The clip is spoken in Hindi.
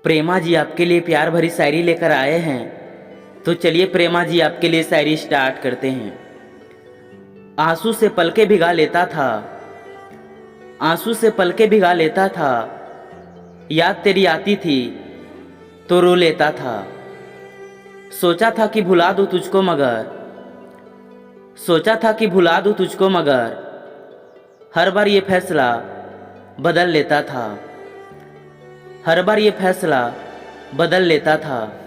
प्रेमा जी आपके लिए प्यार भरी शायरी लेकर आए हैं। तो चलिए प्रेमा जी आपके लिए शायरी स्टार्ट करते हैं। आंसू से पलके भिगा लेता था, आंसू से पलके भिगा लेता था, याद तेरी आती थी तो रो लेता था। सोचा था कि भुला दूं तुझको मगर, सोचा था कि भुला दूं तुझको मगर हर बार ये फैसला बदल लेता था, हर बार ये फैसला बदल लेता था।